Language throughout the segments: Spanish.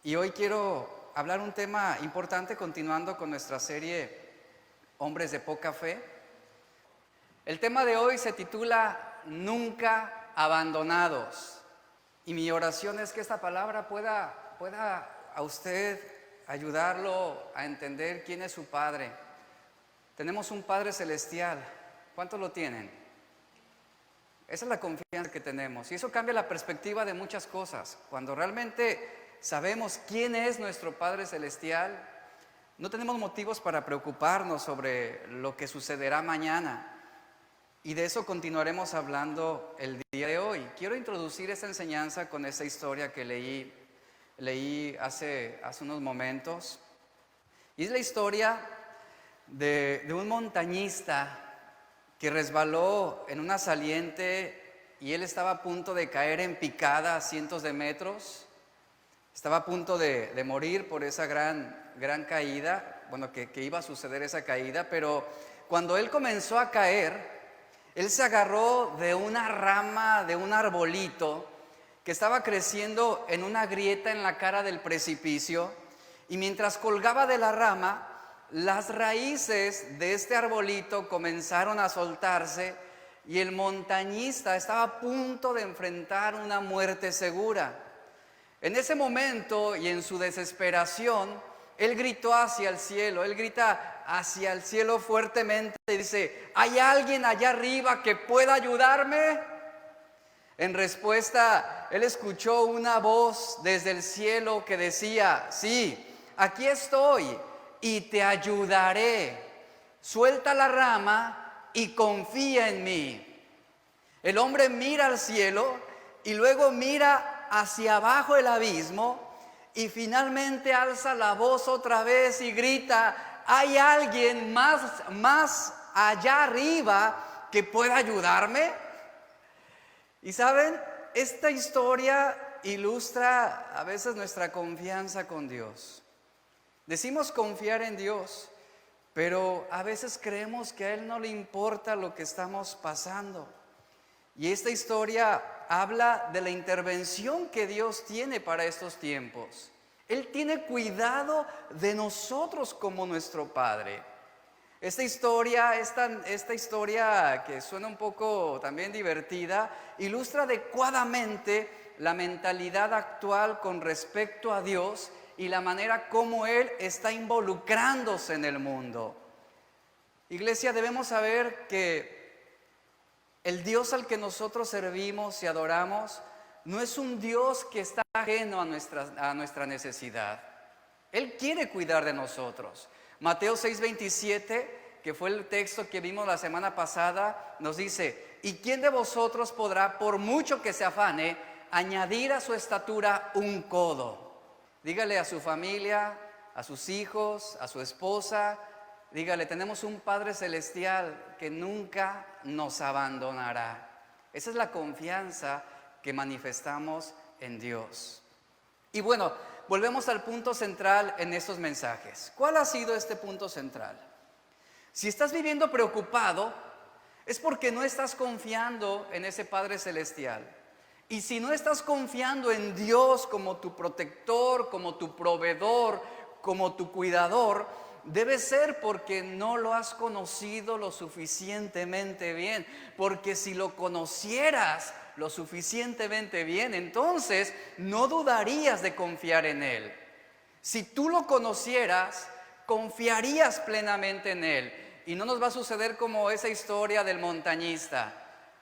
Y hoy quiero hablar un tema importante continuando con nuestra serie Hombres de Poca Fe. El tema de hoy se titula Nunca Abandonados. Y mi oración es que esta palabra pueda a usted ayudarlo a entender quién es su Padre. Tenemos un Padre Celestial. ¿Cuántos lo tienen? Esa es la confianza que tenemos. Y eso cambia la perspectiva de muchas cosas. Cuando realmente sabemos quién es nuestro Padre Celestial, no tenemos motivos para preocuparnos sobre lo que sucederá mañana. Y de eso continuaremos hablando el día de hoy. Quiero introducir esta enseñanza con esta historia que leí hace unos momentos. Y es la historia de un montañista que resbaló en una saliente y él estaba a punto de caer en picada a cientos de metros. Estaba a punto de morir por esa gran caída, que iba a suceder esa caída, pero cuando él comenzó a caer, él se agarró de una rama de un arbolito que estaba creciendo en una grieta en la cara del precipicio, y mientras colgaba de la rama, las raíces de este arbolito comenzaron a soltarse y el montañista estaba a punto de enfrentar una muerte segura. En ese momento y en su desesperación, él gritó hacia el cielo, él grita hacia el cielo fuertemente y dice: ¿hay alguien allá arriba que pueda ayudarme? En respuesta, él escuchó una voz desde el cielo que decía: sí, aquí estoy y te ayudaré. Suelta la rama y confía en mí. El hombre mira al cielo y luego mira hacia abajo el abismo y finalmente alza la voz otra vez y grita: ¿hay alguien más allá arriba que pueda ayudarme? Y saben, esta historia ilustra a veces nuestra confianza con Dios. Decimos confiar en Dios, pero a veces creemos que a Él no le importa lo que estamos pasando. Y esta historia habla de la intervención que Dios tiene para estos tiempos. Él tiene cuidado de nosotros como nuestro Padre. Esta historia que suena un poco también divertida, ilustra adecuadamente la mentalidad actual con respecto a Dios y la manera como Él está involucrándose en el mundo. Iglesia, debemos saber que el Dios al que nosotros servimos y adoramos no es un Dios que está ajeno a nuestra necesidad. Él quiere cuidar de nosotros. Mateo 6:27, que fue el texto que vimos la semana pasada, nos dice: ¿y quién de vosotros podrá, por mucho que se afane, añadir a su estatura un codo? Dígale a su familia, a sus hijos, a su esposa, dígale: tenemos un Padre Celestial que nunca nos abandonará. Esa es la confianza que manifestamos en Dios. Y bueno, volvemos al punto central en estos mensajes. ¿Cuál ha sido este punto central? Si estás viviendo preocupado, es porque no estás confiando en ese Padre Celestial. Y si no estás confiando en Dios como tu protector, como tu proveedor, como tu cuidador, debe ser porque no lo has conocido lo suficientemente bien. Porque si lo conocieras lo suficientemente bien, entonces no dudarías de confiar en Él. Si tú lo conocieras, confiarías plenamente en Él. Y no nos va a suceder como esa historia del montañista,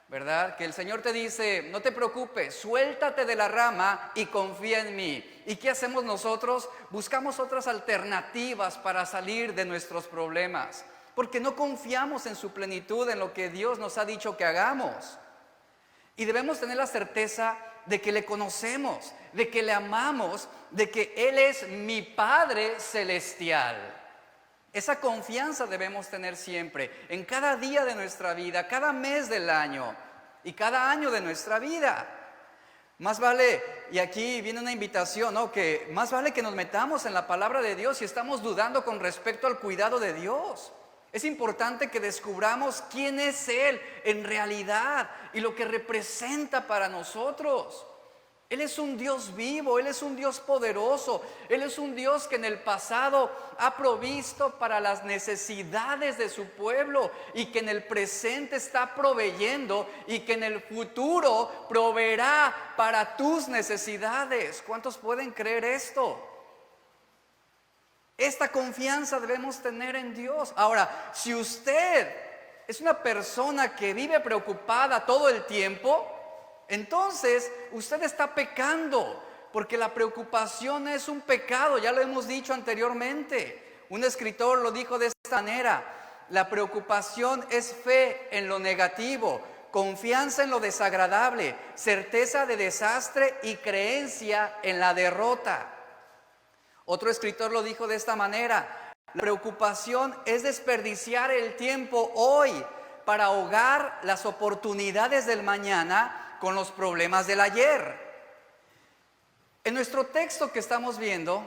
¿verdad? Que el Señor te dice: no te preocupes, suéltate de la rama y confía en mí. ¿Y qué hacemos nosotros? Buscamos otras alternativas para salir de nuestros problemas, porque no confiamos en su plenitud, en lo que Dios nos ha dicho que hagamos. Y debemos tener la certeza de que le conocemos, de que le amamos, de que Él es mi Padre Celestial. Esa confianza debemos tener siempre, en cada día de nuestra vida, cada mes del año y cada año de nuestra vida. Más vale, y aquí viene una invitación, ¿no? Que más vale que nos metamos en la palabra de Dios si estamos dudando con respecto al cuidado de Dios. Es importante que descubramos quién es Él en realidad y lo que representa para nosotros. Él es un Dios vivo, Él es un Dios poderoso, Él es un Dios que en el pasado ha provisto para las necesidades de su pueblo y que en el presente está proveyendo y que en el futuro proveerá para tus necesidades. ¿Cuántos pueden creer esto? Esta confianza debemos tener en Dios. Ahora, si usted es una persona que vive preocupada todo el tiempo, entonces usted está pecando, porque la preocupación es un pecado, ya lo hemos dicho anteriormente. Un escritor lo dijo de esta manera: la preocupación es fe en lo negativo, confianza en lo desagradable, certeza de desastre y creencia en la derrota. Otro escritor lo dijo de esta manera: la preocupación es desperdiciar el tiempo hoy para ahogar las oportunidades del mañana con los problemas del ayer. En nuestro texto que estamos viendo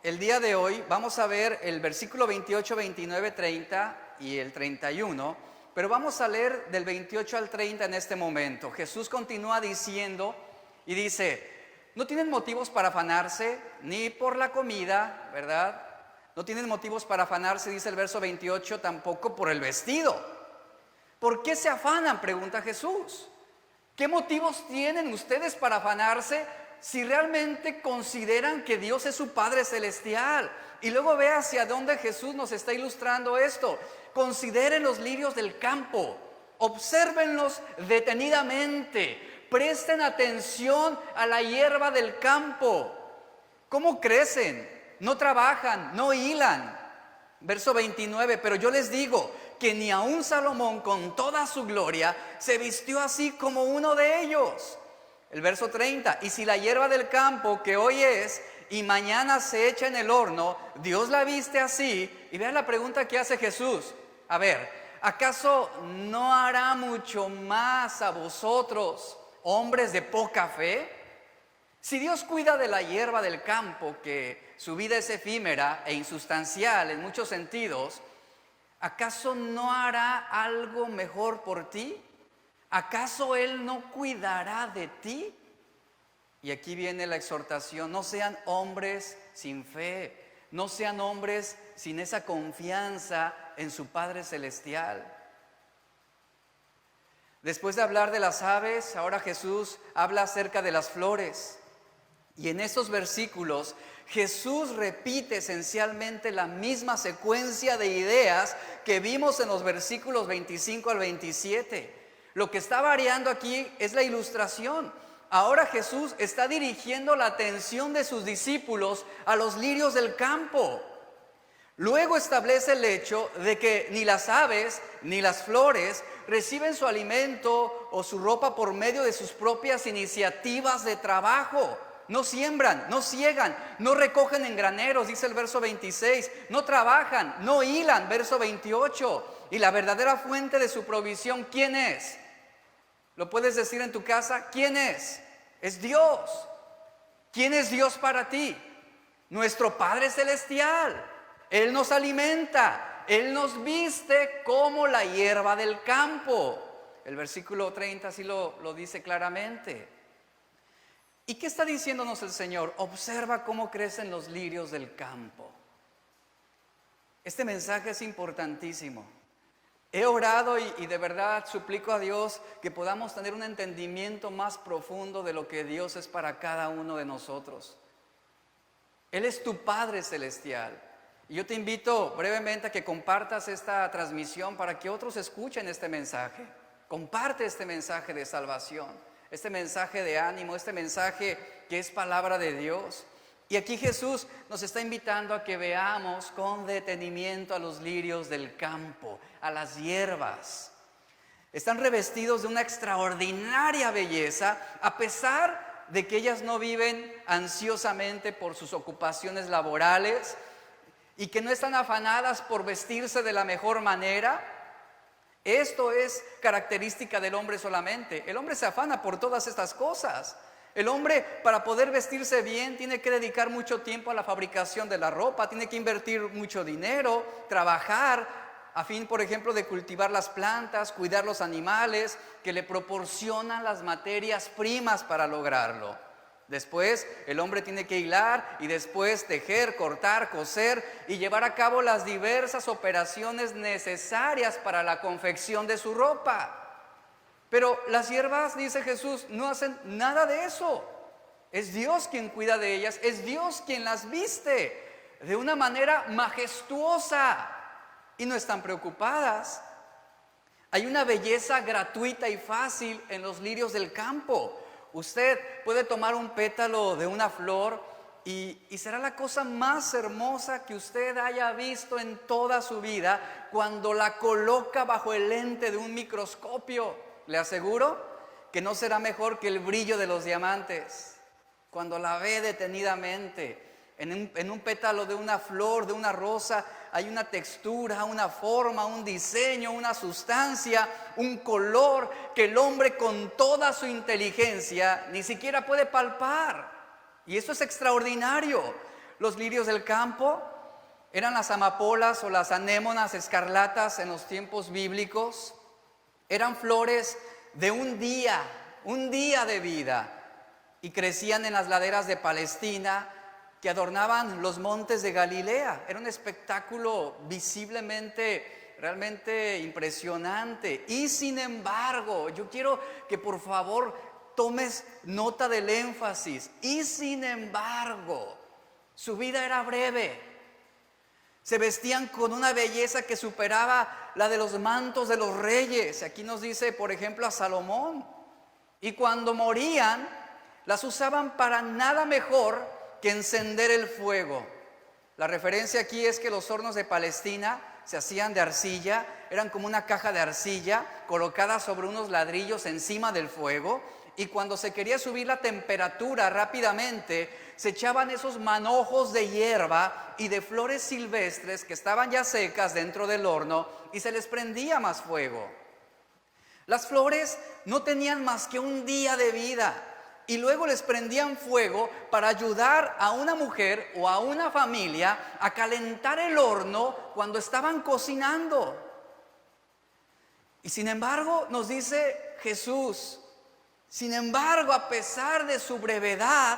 el día de hoy, vamos a ver el versículo 28, 29, 30 y el 31, pero vamos a leer del 28 al 30 en este momento. Jesús continúa diciendo y dice: no tienen motivos para afanarse ni por la comida, ¿verdad? No tienen motivos para afanarse, dice el verso 28, tampoco por el vestido. ¿Por qué se afanan?, pregunta Jesús. ¿Qué motivos tienen ustedes para afanarse si realmente consideran que Dios es su Padre Celestial? Y luego ve hacia dónde Jesús nos está ilustrando esto. Consideren los lirios del campo, obsérvenlos detenidamente, presten atención a la hierba del campo. ¿Cómo crecen? No trabajan, no hilan. Verso 29, pero yo les digo que ni aun Salomón con toda su gloria se vistió así como uno de ellos. El verso 30, y si la hierba del campo que hoy es y mañana se echa en el horno, Dios la viste así. Y vean la pregunta que hace Jesús. A ver, ¿acaso no hará mucho más a vosotros, hombres de poca fe? Si Dios cuida de la hierba del campo, que su vida es efímera e insustancial en muchos sentidos, ¿acaso no hará algo mejor por ti? ¿Acaso Él no cuidará de ti? Y aquí viene la exhortación: no sean hombres sin fe, no sean hombres sin esa confianza en su Padre Celestial. Después de hablar de las aves, ahora Jesús habla acerca de las flores. Y en estos versículos Jesús repite esencialmente la misma secuencia de ideas que vimos en los versículos 25 al 27. Lo que está variando aquí es la ilustración. Ahora Jesús está dirigiendo la atención de sus discípulos a los lirios del campo. Luego establece el hecho de que ni las aves ni las flores reciben su alimento o su ropa por medio de sus propias iniciativas de trabajo. No siembran, no siegan, no recogen en graneros, dice el verso 26, no trabajan, no hilan, verso 28. Y la verdadera fuente de su provisión, ¿quién es? ¿Lo puedes decir en tu casa? ¿Quién es? Es Dios. ¿Quién es Dios para ti? Nuestro Padre Celestial. Él nos alimenta, Él nos viste como la hierba del campo. El versículo 30 así lo dice claramente. ¿Y qué está diciéndonos el Señor? Observa cómo crecen los lirios del campo. Este mensaje es importantísimo. He orado y de verdad suplico a Dios que podamos tener un entendimiento más profundo de lo que Dios es para cada uno de nosotros. Él es tu Padre Celestial. Y yo te invito brevemente a que compartas esta transmisión para que otros escuchen este mensaje. Comparte este mensaje de salvación, este mensaje de ánimo, este mensaje que es palabra de Dios. Y aquí Jesús nos está invitando a que veamos con detenimiento a los lirios del campo, a las hierbas. Están revestidos de una extraordinaria belleza, a pesar de que ellas no viven ansiosamente por sus ocupaciones laborales y que no están afanadas por vestirse de la mejor manera. Esto es característica del hombre solamente. El hombre se afana por todas estas cosas. El hombre, para poder vestirse bien, tiene que dedicar mucho tiempo a la fabricación de la ropa, tiene que invertir mucho dinero, trabajar a fin, por ejemplo, de cultivar las plantas, cuidar los animales que le proporcionan las materias primas para lograrlo. Después el hombre tiene que hilar y después tejer, cortar, coser y llevar a cabo las diversas operaciones necesarias para la confección de su ropa. Pero las siervas, dice Jesús, no hacen nada de eso. Es Dios quien cuida de ellas, es Dios quien las viste de una manera majestuosa y no están preocupadas. Hay una belleza gratuita y fácil en los lirios del campo. Usted puede tomar un pétalo de una flor y será la cosa más hermosa que usted haya visto en toda su vida cuando la coloca bajo el lente de un microscopio. Le aseguro que no será mejor que el brillo de los diamantes. Cuando la ve detenidamente en un pétalo de una flor, de una rosa, hay una textura, una forma, un diseño, una sustancia, un color que el hombre con toda su inteligencia ni siquiera puede palpar. Y eso es extraordinario. Los lirios del campo eran las amapolas o las anémonas escarlatas en los tiempos bíblicos. Eran flores de un día de vida, y crecían en las laderas de Palestina que adornaban los montes de Galilea. Era un espectáculo visiblemente, realmente impresionante. Y sin embargo, yo quiero que por favor tomes nota del énfasis. Y sin embargo, su vida era breve. Se vestían con una belleza que superaba la de los mantos de los reyes. Aquí nos dice, por ejemplo, a Salomón. Y cuando morían, las usaban para nada mejor que encender el fuego. La referencia aquí es que los hornos de Palestina se hacían de arcilla, eran como una caja de arcilla colocada sobre unos ladrillos encima del fuego, y cuando se quería subir la temperatura rápidamente, se echaban esos manojos de hierba y de flores silvestres que estaban ya secas dentro del horno y se les prendía más fuego. Las flores no tenían más que un día de vida y luego les prendían fuego para ayudar a una mujer o a una familia a calentar el horno cuando estaban cocinando. Y sin embargo, nos dice Jesús, sin embargo, a pesar de su brevedad,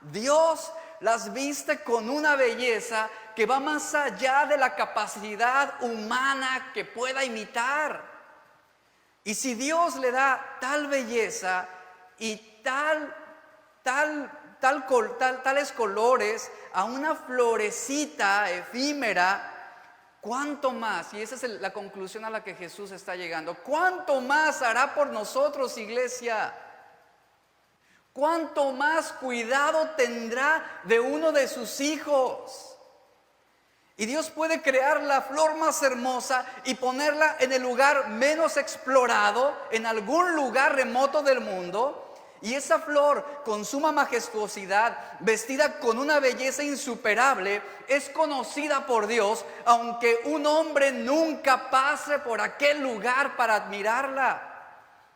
Dios las viste con una belleza que va más allá de la capacidad humana que pueda imitar. Y si Dios le da tal belleza y tales colores a una florecita efímera, ¿cuánto más? Y esa es la conclusión a la que Jesús está llegando. ¿Cuánto más hará por nosotros, iglesia? ¿Cuánto más cuidado tendrá de uno de sus hijos? Y Dios puede crear la flor más hermosa y ponerla en el lugar menos explorado, en algún lugar remoto del mundo. Y esa flor con suma majestuosidad, vestida con una belleza insuperable, es conocida por Dios, aunque un hombre nunca pase por aquel lugar para admirarla.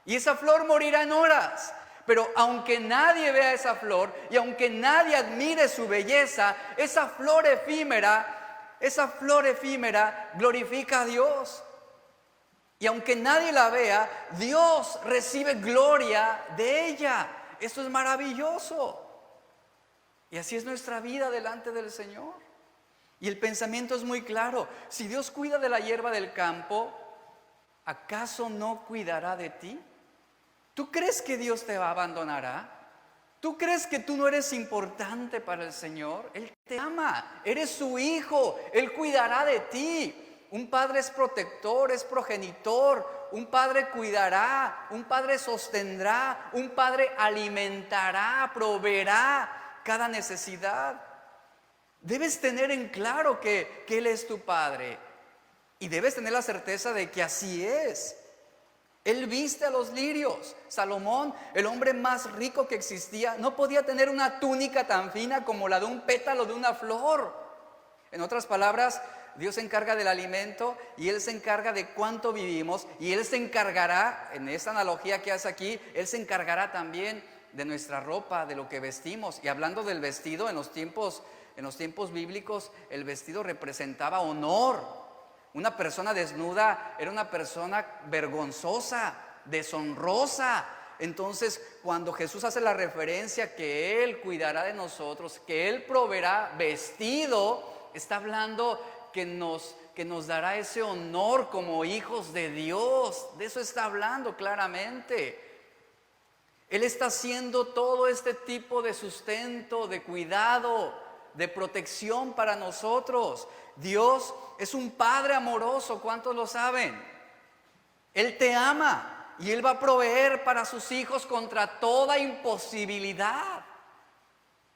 Y esa flor morirá en horas. Pero aunque nadie vea esa flor y aunque nadie admire su belleza, esa flor efímera glorifica a Dios. Y aunque nadie la vea, Dios recibe gloria de ella. Eso es maravilloso. Y así es nuestra vida delante del Señor. Y el pensamiento es muy claro. Si Dios cuida de la hierba del campo, ¿acaso no cuidará de ti? ¿Tú crees que Dios te abandonará? ¿Tú crees que tú no eres importante para el Señor? Él te ama, eres su hijo, Él cuidará de ti. Un padre es protector, es progenitor, un padre cuidará, un padre sostendrá, un padre alimentará, proveerá cada necesidad. Debes tener en claro que Él es tu padre y debes tener la certeza de que así es. Él viste a los lirios. Salomón, el hombre más rico que existía, no podía tener una túnica tan fina como la de un pétalo de una flor. En otras palabras, Dios se encarga del alimento y Él se encarga de cuánto vivimos, y Él se encargará, en esta analogía que hace aquí, Él se encargará también de nuestra ropa, de lo que vestimos. Y hablando del vestido, en los tiempos bíblicos, el vestido representaba honor. Una persona desnuda era una persona vergonzosa, deshonrosa. Entonces, cuando Jesús hace la referencia que Él cuidará de nosotros, que Él proveerá vestido, está hablando que nos dará ese honor como hijos de Dios. De eso está hablando claramente. Él está haciendo todo este tipo de sustento, de cuidado, de protección para nosotros. Dios es un Padre amoroso, ¿cuántos lo saben? Él te ama y Él va a proveer para sus hijos contra toda imposibilidad.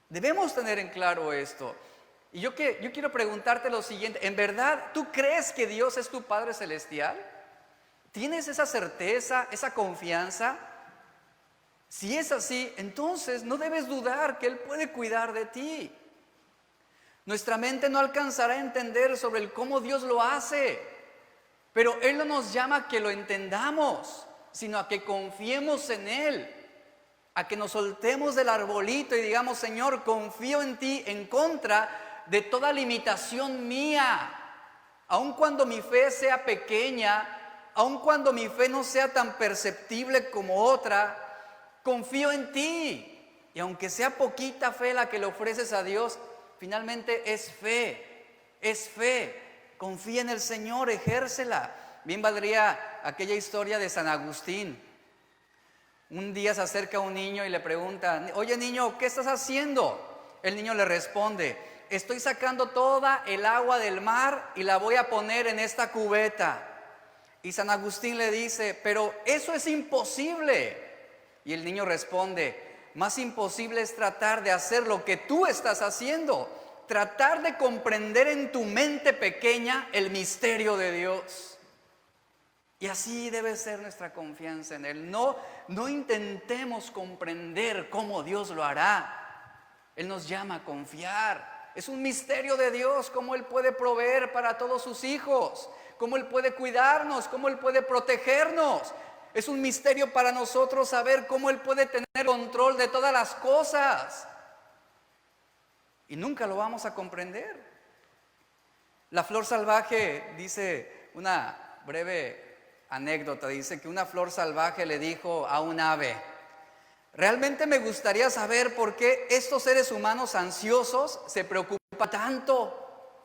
Debemos tener en claro esto. Y yo quiero preguntarte lo siguiente: ¿en verdad tú crees que Dios es tu Padre Celestial? ¿Tienes esa certeza, esa confianza? Si es así, entonces no debes dudar que Él puede cuidar de ti. Nuestra mente no alcanzará a entender sobre el cómo Dios lo hace, pero Él no nos llama a que lo entendamos, sino a que confiemos en Él, a que nos soltemos del arbolito y digamos: Señor, confío en ti en contra de toda limitación mía. Aun cuando mi fe sea pequeña, aun cuando mi fe no sea tan perceptible como otra, confío en ti. Y aunque sea poquita fe la que le ofreces a Dios, finalmente es fe, es fe. Confía en el Señor, ejércela. Bien valdría aquella historia de San Agustín. Un día se acerca un niño y le pregunta: oye niño, ¿qué estás haciendo? El niño le responde: estoy sacando toda el agua del mar y la voy a poner en esta cubeta. Y San Agustín le dice: pero eso es imposible. Y el niño responde: más imposible es tratar de hacer lo que tú estás haciendo, tratar de comprender en tu mente pequeña el misterio de Dios. Y así debe ser nuestra confianza en Él. No intentemos comprender cómo Dios lo hará. Él nos llama a confiar. Es un misterio de Dios, cómo Él puede proveer para todos sus hijos, cómo Él puede cuidarnos, cómo Él puede protegernos. Es un misterio para nosotros saber cómo Él puede tener control de todas las cosas. Y nunca lo vamos a comprender. La flor salvaje, dice una breve anécdota, dice que una flor salvaje le dijo a un ave: realmente me gustaría saber por qué estos seres humanos ansiosos se preocupan tanto.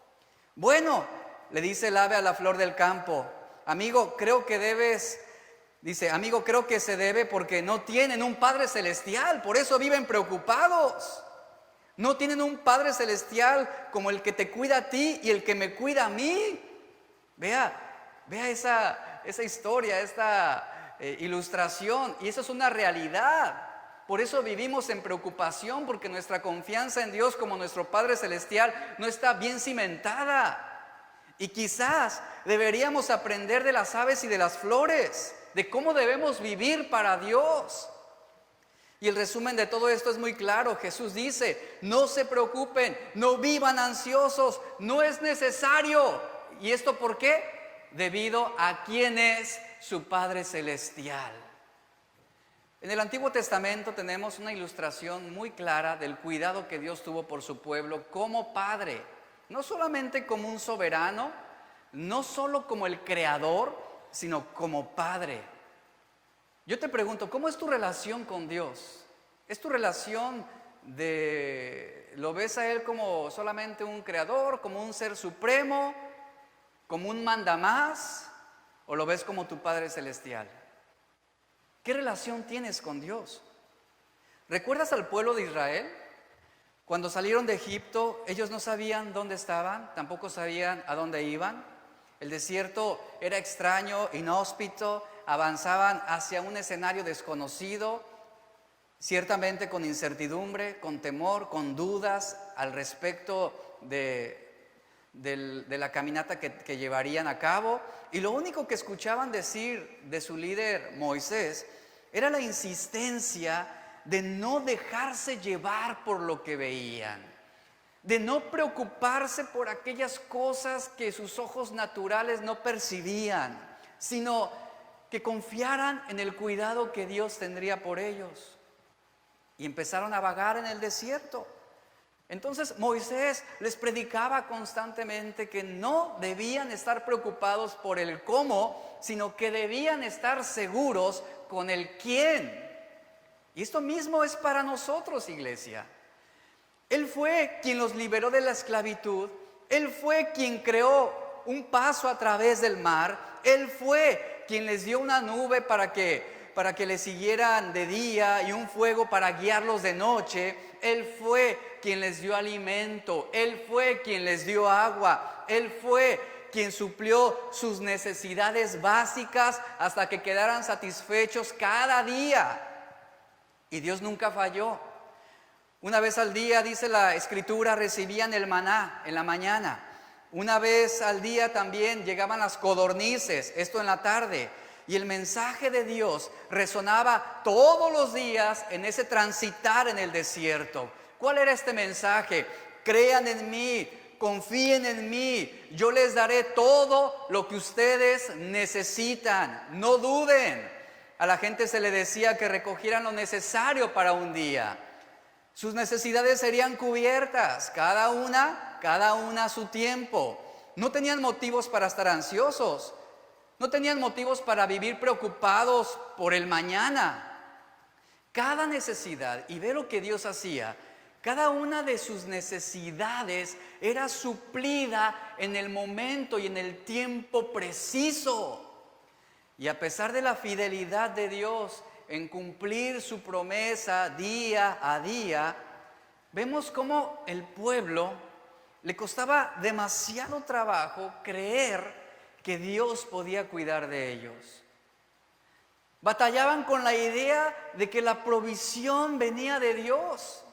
Bueno, le dice el ave a la flor del campo: amigo, creo que se debe porque no tienen un Padre Celestial, por eso viven preocupados. No tienen un Padre Celestial como el que te cuida a ti y el que me cuida a mí. Vea esa historia, esta ilustración, y eso es una realidad. Por eso vivimos en preocupación, porque nuestra confianza en Dios como nuestro Padre Celestial no está bien cimentada. Y quizás deberíamos aprender de las aves y de las flores, de cómo debemos vivir para Dios. Y el resumen de todo esto es muy claro. Jesús dice: no se preocupen, no vivan ansiosos, no es necesario. ¿Y esto por qué? Debido a quién es su Padre Celestial. En el Antiguo Testamento tenemos una ilustración muy clara del cuidado que Dios tuvo por su pueblo como Padre. No solamente como un soberano, no solo como el creador, sino como Padre. Yo te pregunto, ¿cómo es tu relación con Dios? ¿Es tu relación lo ves a Él como solamente un creador, como un ser supremo, como un mandamás, o lo ves como tu Padre Celestial? ¿Qué relación tienes con Dios? ¿Recuerdas al pueblo de Israel? Cuando salieron de Egipto, ellos no sabían dónde estaban, tampoco sabían a dónde iban. El desierto era extraño, inhóspito, avanzaban hacia un escenario desconocido, ciertamente con incertidumbre, con temor, con dudas al respecto de la caminata que llevarían a cabo. Y lo único que escuchaban decir de su líder Moisés era la insistencia de no dejarse llevar por lo que veían, de no preocuparse por aquellas cosas que sus ojos naturales no percibían, sino que confiaran en el cuidado que Dios tendría por ellos. Y empezaron a vagar en el desierto. Entonces Moisés les predicaba constantemente que no debían estar preocupados por el cómo, sino que debían estar seguros con el quién. Y esto mismo es para nosotros, iglesia. Él fue quien los liberó de la esclavitud. Él fue quien creó un paso a través del mar. Él fue quien les dio una nube para que le siguieran de día y un fuego para guiarlos de noche. Él fue quien les dio alimento. Él fue quien les dio agua. Él fue quien suplió sus necesidades básicas hasta que quedaran satisfechos cada día. Y Dios nunca falló. Una vez al día, dice la Escritura, recibían el maná en la mañana. Una vez al día también llegaban las codornices, esto en la tarde. Y el mensaje de Dios resonaba todos los días en ese transitar en el desierto. ¿Cuál era este mensaje? Crean en mí, confíen en mí, yo les daré todo lo que ustedes necesitan, no duden. A la gente se le decía que recogieran lo necesario para un día. Sus necesidades serían cubiertas, cada una a su tiempo. No tenían motivos para estar ansiosos, no tenían motivos para vivir preocupados por el mañana. Cada necesidad, y ve lo que Dios hacía, cada una de sus necesidades era suplida en el momento y en el tiempo preciso. Y a pesar de la fidelidad de Dios en cumplir su promesa día a día, vemos cómo el pueblo le costaba demasiado trabajo creer que Dios podía cuidar de ellos. Batallaban con la idea de que la provisión venía de Dios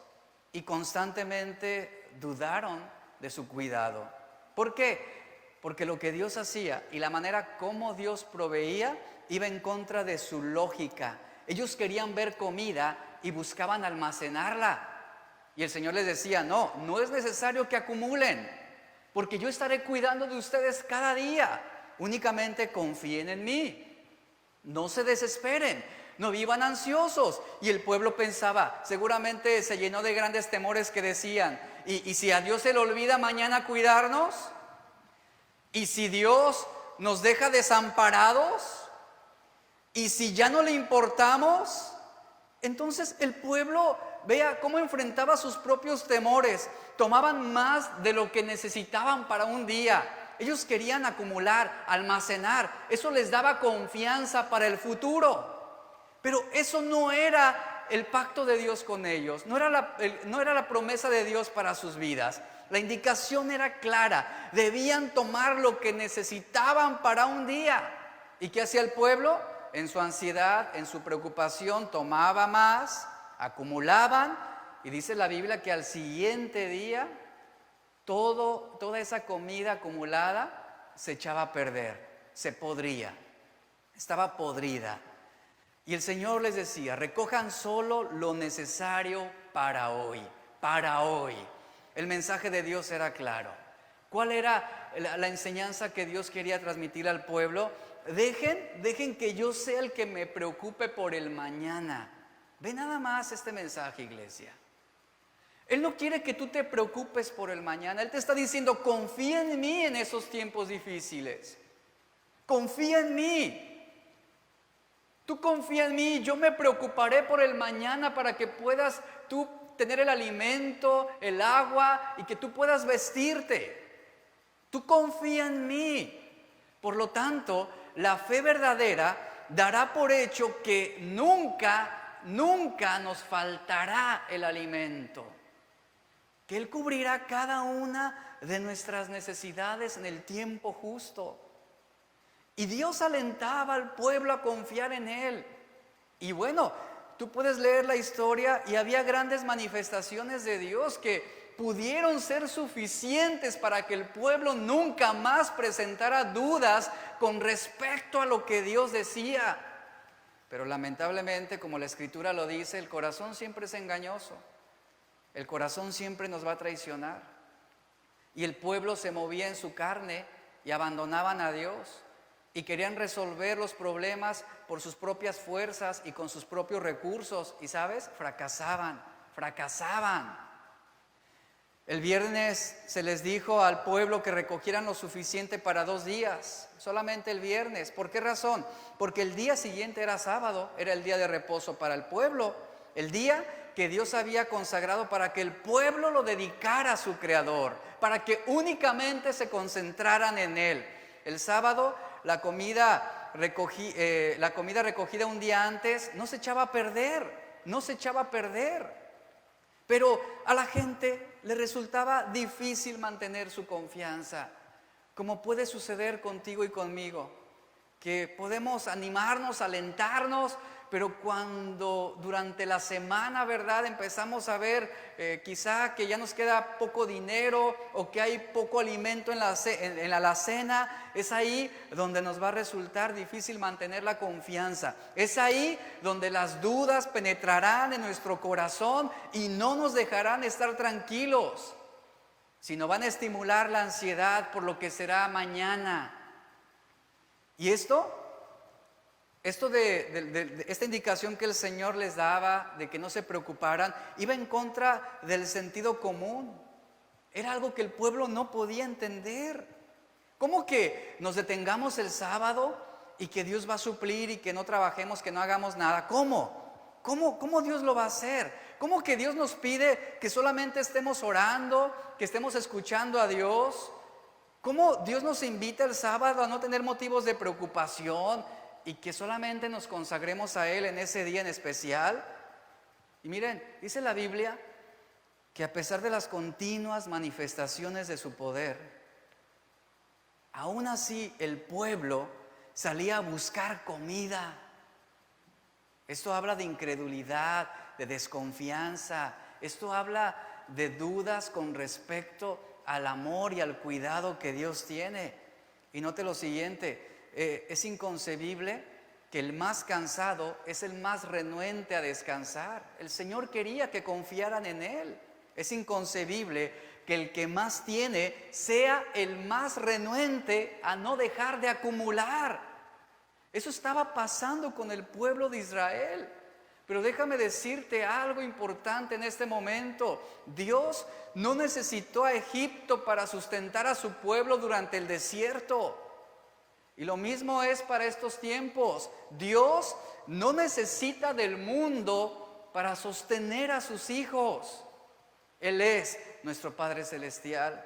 y constantemente dudaron de su cuidado. ¿Por qué? Porque lo que Dios hacía y la manera como Dios proveía iba en contra de su lógica. Ellos querían ver comida y buscaban almacenarla. Y el Señor les decía, no es necesario que acumulen, porque yo estaré cuidando de ustedes cada día. Únicamente confíen en mí. No se desesperen, no vivan ansiosos. Y el pueblo pensaba, seguramente se llenó de grandes temores que decían, ¿y si a Dios se le olvida mañana cuidarnos? ¿Y si Dios nos deja desamparados? ¿Y si ya no le importamos? Entonces el pueblo, vea cómo enfrentaba sus propios temores. Tomaban más de lo que necesitaban para un día. Ellos querían acumular, almacenar. Eso les daba confianza para el futuro. Pero eso no era el pacto de Dios con ellos. No era la promesa de Dios para sus vidas. La indicación era clara. Debían tomar lo que necesitaban para un día. ¿Y qué hacía el pueblo? En su ansiedad, en su preocupación, tomaba más, acumulaban. Y dice la Biblia que al siguiente día toda esa comida acumulada se echaba a perder, se podría, estaba podrida. Y el Señor les decía, recojan solo lo necesario para hoy, para hoy. El mensaje de Dios era claro. ¿Cuál era la enseñanza que Dios quería transmitir al pueblo? Dejen que yo sea el que me preocupe por el mañana. Ve nada más este mensaje, iglesia. Él no quiere que tú te preocupes por el mañana. Él te está diciendo, confía en mí en esos tiempos difíciles. Confía en mí. Tú confía en mí. Yo me preocuparé por el mañana para que puedas tú tener el alimento, el agua y que tú puedas vestirte. Tú confía en mí. Por lo tanto, la fe verdadera dará por hecho que nunca nos faltará el alimento. Que Él cubrirá cada una de nuestras necesidades en el tiempo justo. Y Dios alentaba al pueblo a confiar en Él. Y bueno, tú puedes leer la historia y había grandes manifestaciones de Dios que pudieron ser suficientes para que el pueblo nunca más presentara dudas con respecto a lo que Dios decía. Pero lamentablemente, como la Escritura lo dice, el corazón siempre es engañoso. El corazón siempre nos va a traicionar. Y el pueblo se movía en su carne y abandonaban a Dios. Y querían resolver los problemas por sus propias fuerzas y con sus propios recursos. Y ¿sabes? Fracasaban. El viernes se les dijo al pueblo que recogieran lo suficiente para 2 días. Solamente el viernes. ¿Por qué razón? Porque el día siguiente era sábado. Era el día de reposo para el pueblo. el día que Dios había consagrado para que el pueblo lo dedicara a su Creador, para que únicamente se concentraran en Él. El sábado, la comida recogida un día antes no se echaba a perder, no se echaba a perder. Pero a la gente le resultaba difícil mantener su confianza, como puede suceder contigo y conmigo, que podemos animarnos, alentarnos, pero cuando durante la semana, ¿verdad?, empezamos a ver quizá que ya nos queda poco dinero o que hay poco alimento en la alacena, es ahí donde nos va a resultar difícil mantener la confianza. Es ahí donde las dudas penetrarán en nuestro corazón y no nos dejarán estar tranquilos, sino van a estimular la ansiedad por lo que será mañana. Y esta indicación que el Señor les daba de que no se preocuparan, iba en contra del sentido común. Era algo que el pueblo no podía entender. ¿Cómo que nos detengamos el sábado y que Dios va a suplir y que no trabajemos, que no hagamos nada? ¿Cómo Dios lo va a hacer? ¿Cómo que Dios nos pide que solamente estemos orando, que estemos escuchando a Dios? ¿Cómo Dios nos invita el sábado a no tener motivos de preocupación y que solamente nos consagremos a Él en ese día en especial? Y miren, dice la Biblia que a pesar de las continuas manifestaciones de su poder, aún así el pueblo salía a buscar comida. Esto habla de incredulidad, de desconfianza. Esto habla de dudas con respecto al amor y al cuidado que Dios tiene. Y note lo siguiente. Es inconcebible que el más cansado es el más renuente a descansar. El Señor quería que confiaran en Él. Es inconcebible que el que más tiene sea el más renuente a no dejar de acumular. Eso estaba pasando con el pueblo de Israel. Pero déjame decirte algo importante en este momento. Dios no necesitó a Egipto para sustentar a su pueblo durante el desierto. Y lo mismo es para estos tiempos. Dios no necesita del mundo para sostener a sus hijos. Él es nuestro Padre Celestial.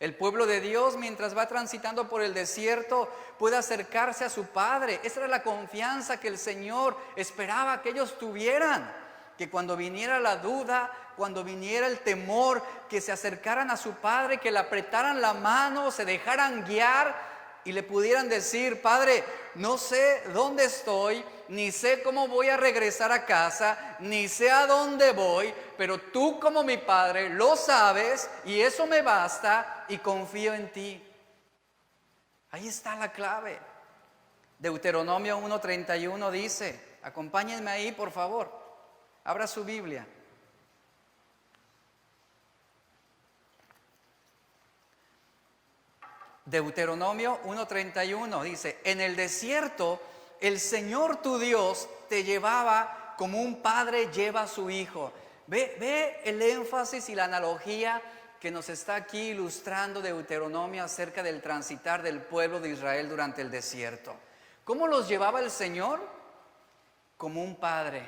El pueblo de Dios, mientras va transitando por el desierto, puede acercarse a su Padre. Esa era la confianza que el Señor esperaba que ellos tuvieran. Que cuando viniera la duda, cuando viniera el temor, que se acercaran a su Padre, que le apretaran la mano, se dejaran guiar y le pudieran decir: Padre, no sé dónde estoy, ni sé cómo voy a regresar a casa, ni sé a dónde voy, pero tú como mi Padre lo sabes y eso me basta y confío en ti. Ahí está la clave. Deuteronomio 1:31 dice, acompáñenme ahí por favor, abra su Biblia. Deuteronomio 1:31 dice: en el desierto el Señor tu Dios te llevaba como un padre lleva a su hijo. Ve el énfasis y la analogía que nos está aquí ilustrando Deuteronomio acerca del transitar del pueblo de Israel durante el desierto. ¿Cómo los llevaba el Señor? Como un padre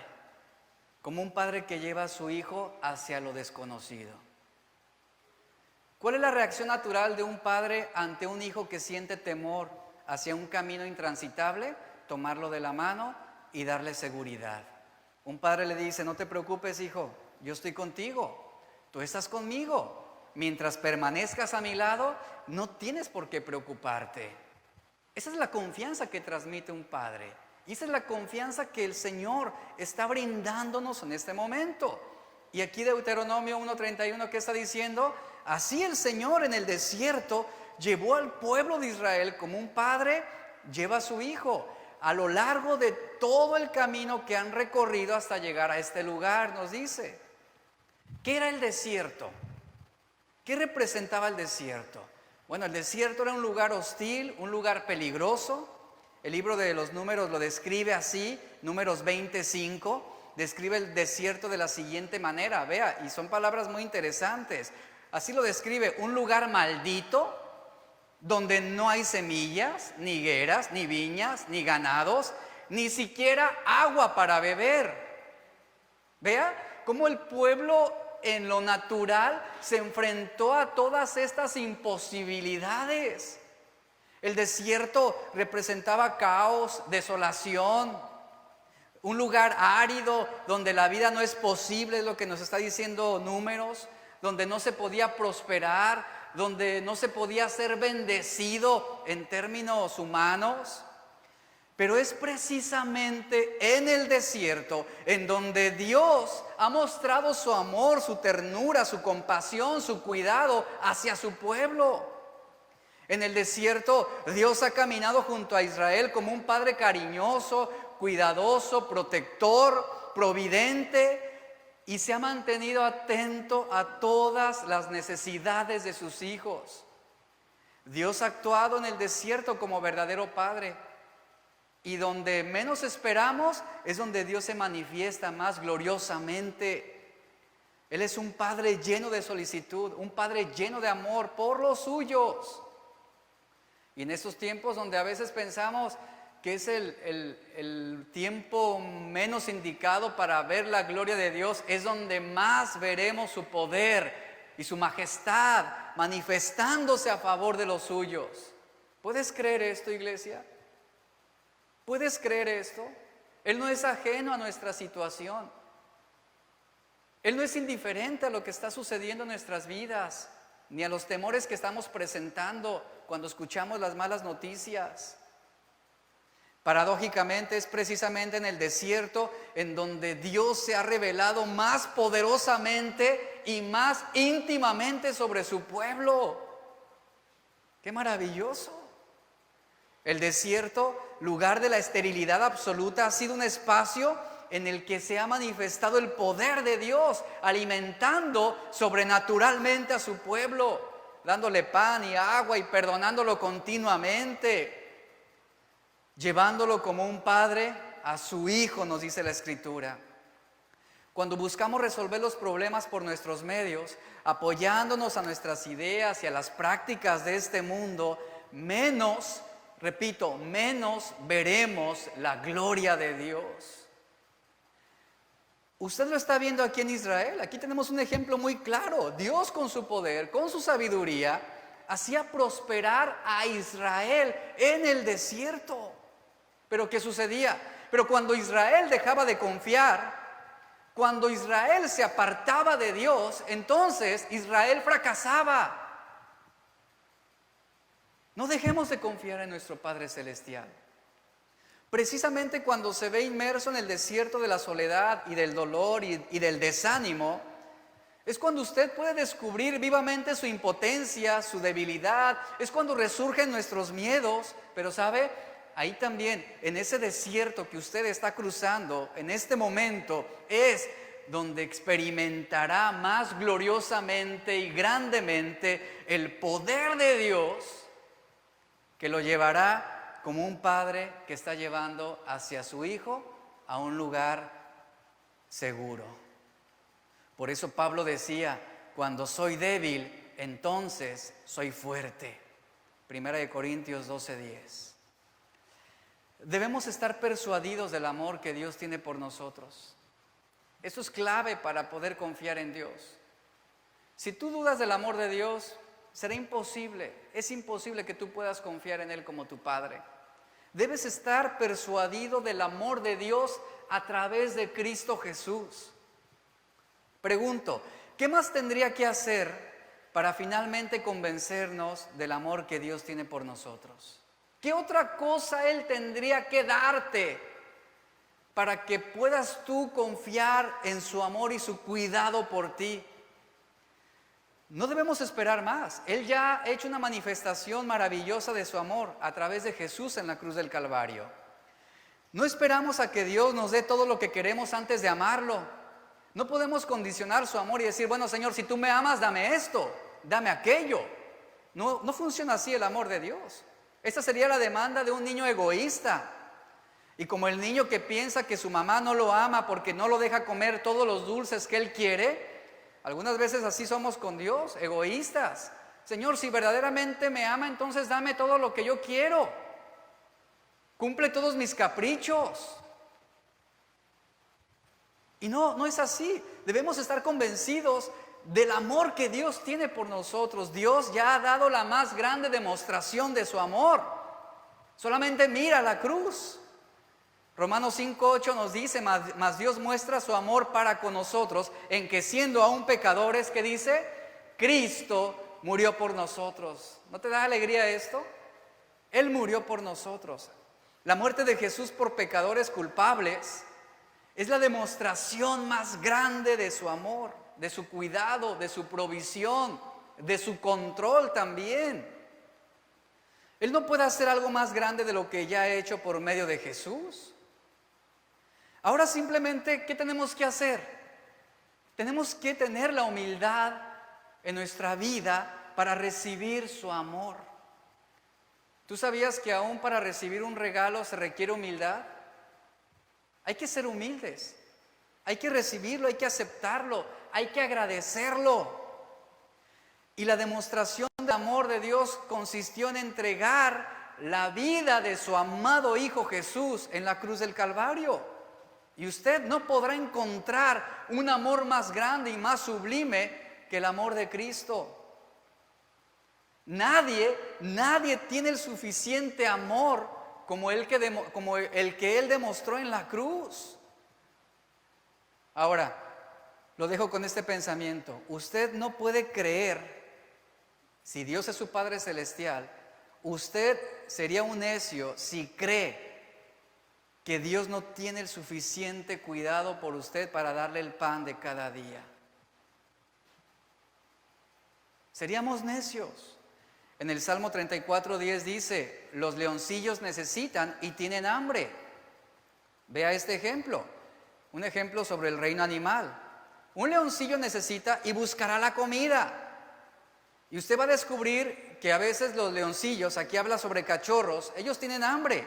que lleva a su hijo hacia lo desconocido. ¿Cuál es la reacción natural de un padre ante un hijo que siente temor hacia un camino intransitable? Tomarlo de la mano y darle seguridad. Un padre le dice: no te preocupes, hijo, yo estoy contigo, tú estás conmigo. Mientras permanezcas a mi lado, no tienes por qué preocuparte. Esa es la confianza que transmite un padre. Y esa es la confianza que el Señor está brindándonos en este momento. Y aquí Deuteronomio 1:31, ¿qué está diciendo? Así el Señor en el desierto llevó al pueblo de Israel como un padre lleva a su hijo a lo largo de todo el camino que han recorrido hasta llegar a este lugar, nos dice. ¿Qué era el desierto? ¿Qué representaba el desierto? Bueno, el desierto era un lugar hostil, un lugar peligroso. El libro de los Números lo describe así, Números 25, describe el desierto de la siguiente manera, vea, y son palabras muy interesantes. Así lo describe: un lugar maldito, donde no hay semillas, ni higueras, ni viñas, ni ganados, ni siquiera agua para beber. Vea cómo el pueblo en lo natural se enfrentó a todas estas imposibilidades. El desierto representaba caos, desolación, un lugar árido donde la vida no es posible, es lo que nos está diciendo Números, donde no se podía prosperar, donde no se podía ser bendecido en términos humanos. Pero es precisamente en el desierto en donde Dios ha mostrado su amor, su ternura, su compasión, su cuidado hacia su pueblo. En el desierto Dios ha caminado junto a Israel como un padre cariñoso, cuidadoso, protector, providente, y se ha mantenido atento a todas las necesidades de sus hijos. Dios ha actuado en el desierto como verdadero padre. Y donde menos esperamos es donde Dios se manifiesta más gloriosamente. Él es un Padre lleno de solicitud, un Padre lleno de amor por los suyos. Y en estos tiempos donde a veces pensamos que es el tiempo menos indicado para ver la gloria de Dios, es donde más veremos su poder y su majestad manifestándose a favor de los suyos. ¿Puedes creer esto, iglesia? ¿Puedes creer esto? Él no es ajeno a nuestra situación. Él no es indiferente a lo que está sucediendo en nuestras vidas, ni a los temores que estamos presentando cuando escuchamos las malas noticias. Paradójicamente es precisamente en el desierto en donde Dios se ha revelado más poderosamente y más íntimamente sobre su pueblo. ¡Qué maravilloso! El desierto, lugar de la esterilidad absoluta, ha sido un espacio en el que se ha manifestado el poder de Dios, alimentando sobrenaturalmente a su pueblo, dándole pan y agua y perdonándolo continuamente, llevándolo como un padre a su hijo, nos dice la Escritura. Cuando buscamos resolver los problemas por nuestros medios, apoyándonos a nuestras ideas y a las prácticas de este mundo, menos veremos la gloria de Dios. Usted lo está viendo aquí en Israel. Aquí tenemos un ejemplo muy claro. Dios con su poder, con su sabiduría, hacía prosperar a Israel en el desierto. Pero ¿qué sucedía? Pero cuando Israel dejaba de confiar, cuando Israel se apartaba de Dios, entonces Israel fracasaba. No dejemos de confiar en nuestro Padre Celestial. Precisamente cuando se ve inmerso en el desierto de la soledad y del dolor y del desánimo, es cuando usted puede descubrir vivamente su impotencia, su debilidad, es cuando resurgen nuestros miedos. Pero ¿sabe? Ahí también, en ese desierto que usted está cruzando, en este momento, es donde experimentará más gloriosamente y grandemente el poder de Dios, que lo llevará como un padre que está llevando hacia su hijo a un lugar seguro. Por eso Pablo decía, cuando soy débil, entonces soy fuerte. 1 Corintios 12:10. Debemos estar persuadidos del amor que Dios tiene por nosotros. Eso es clave para poder confiar en Dios. Si tú dudas del amor de Dios, será imposible, es imposible que tú puedas confiar en Él como tu Padre. Debes estar persuadido del amor de Dios a través de Cristo Jesús. Pregunto, ¿qué más tendría que hacer para finalmente convencernos del amor que Dios tiene por nosotros? ¿Qué otra cosa Él tendría que darte para que puedas tú confiar en su amor y su cuidado por ti? No debemos esperar más. Él ya ha hecho una manifestación maravillosa de su amor a través de Jesús en la cruz del Calvario. No esperamos a que Dios nos dé todo lo que queremos antes de amarlo. No podemos condicionar su amor y decir, bueno, Señor, si tú me amas, dame esto, dame aquello. No funciona así el amor de Dios. Esta sería la demanda de un niño egoísta. Y como el niño que piensa que su mamá no lo ama porque no lo deja comer todos los dulces que él quiere, algunas veces así somos con Dios, egoístas. Señor, si verdaderamente me ama, entonces dame todo lo que yo quiero. Cumple todos mis caprichos. Y no es así. Debemos estar convencidos del amor que Dios tiene por nosotros. Dios ya ha dado la más grande demostración de su amor. Solamente mira la cruz. Romanos 5:8 nos dice, mas Dios muestra su amor para con nosotros, en que siendo aún pecadores, ¿qué dice? Cristo murió por nosotros. ¿No te da alegría esto? Él murió por nosotros. La muerte de Jesús por pecadores culpables es la demostración más grande de su amor, de su cuidado, de su provisión, de su control también. Él no puede hacer algo más grande de lo que ya ha hecho por medio de Jesús. Ahora simplemente, ¿qué tenemos que hacer? Tenemos que tener la humildad en nuestra vida para recibir su amor. ¿Tú sabías que aún para recibir un regalo se requiere humildad? Hay que ser humildes, hay que recibirlo, hay que aceptarlo, hay que agradecerlo. Y la demostración de amor de Dios consistió en entregar la vida de su amado Hijo Jesús en la cruz del Calvario. Y usted no podrá encontrar un amor más grande y más sublime que el amor de Cristo. Nadie tiene el suficiente amor como el que Él demostró en la cruz. Ahora, lo dejo con este pensamiento. Usted no puede creer, si Dios es su Padre Celestial, usted sería un necio si cree que Dios no tiene el suficiente cuidado por usted para darle el pan de cada día. Seríamos necios. En el Salmo 34:10 dice, los leoncillos necesitan y tienen hambre. Vea este ejemplo, un ejemplo sobre el reino animal. Un leoncillo necesita y buscará la comida. Y usted va a descubrir que a veces los leoncillos, aquí habla sobre cachorros, ellos tienen hambre.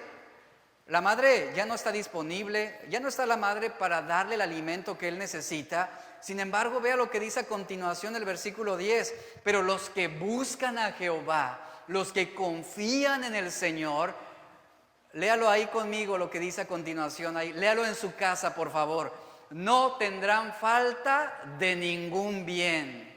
La madre ya no está disponible, ya no está la madre para darle el alimento que él necesita. Sin embargo, vea lo que dice a continuación el versículo 10. Pero los que buscan a Jehová, los que confían en el Señor, léalo ahí conmigo lo que dice a continuación, ahí, léalo en su casa por favor. No tendrán falta de ningún bien.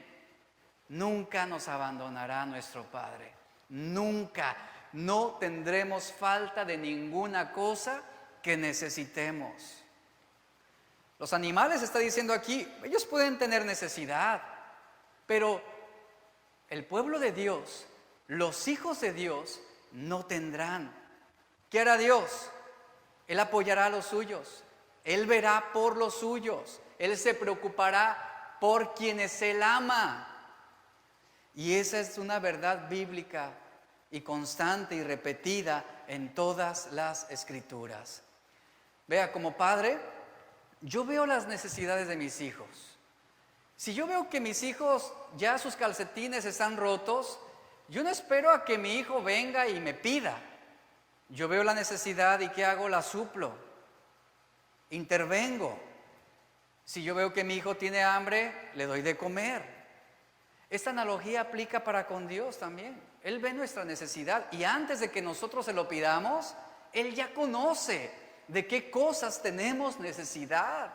Nunca nos abandonará nuestro Padre, nunca. No tendremos falta de ninguna cosa que necesitemos. Los animales, está diciendo aquí, ellos pueden tener necesidad, pero el pueblo de Dios, los hijos de Dios, no tendrán. ¿Qué hará Dios? Él apoyará a los suyos, Él verá por los suyos, Él se preocupará por quienes Él ama. Y esa es una verdad bíblica y constante y repetida en todas las escrituras. Vea, como padre, yo veo las necesidades de mis hijos. Si yo veo que mis hijos ya sus calcetines están rotos, yo no espero a que mi hijo venga y me pida. Yo veo la necesidad y ¿qué hago? La suplo, intervengo. Si yo veo que mi hijo tiene hambre, le doy de comer. Esta analogía aplica para con Dios también. Él ve nuestra necesidad y antes de que nosotros se lo pidamos, Él ya conoce de qué cosas tenemos necesidad.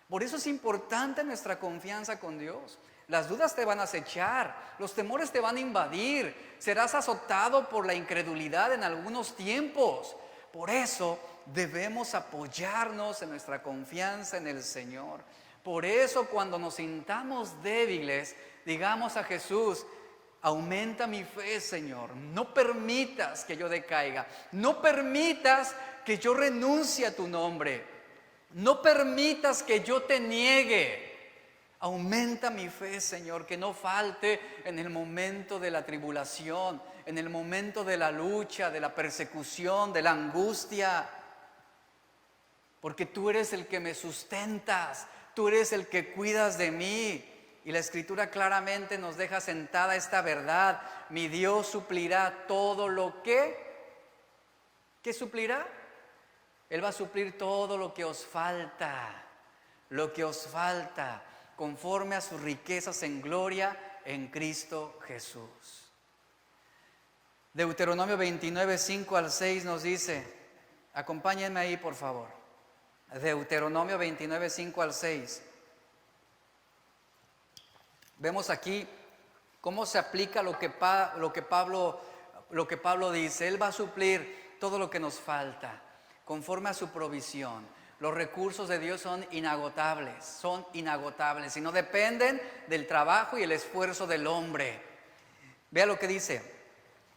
Por eso es importante nuestra confianza con Dios. Las dudas te van a acechar, los temores te van a invadir, serás azotado por la incredulidad en algunos tiempos. Por eso debemos apoyarnos en nuestra confianza en el Señor. Por eso cuando nos sintamos débiles, digamos a Jesús, aumenta mi fe, Señor. No permitas que yo decaiga. No permitas que yo renuncie a tu nombre. No permitas que yo te niegue. Aumenta mi fe, Señor, que no falte en el momento de la tribulación, en el momento de la lucha, de la persecución, de la angustia. Porque tú eres el que me sustentas, tú eres el que cuidas de mí. Y la Escritura claramente nos deja sentada esta verdad. Mi Dios suplirá todo lo que... ¿Qué suplirá? Él va a suplir todo lo que os falta. Lo que os falta, conforme a sus riquezas en gloria en Cristo Jesús. Deuteronomio 29, 5 al 6 nos dice, acompáñenme ahí por favor. Deuteronomio 29, 5 al 6. Vemos aquí cómo se aplica lo que Pablo dice. Él va a suplir todo lo que nos falta, conforme a su provisión. Los recursos de Dios son inagotables y no dependen del trabajo y el esfuerzo del hombre. Vea lo que dice: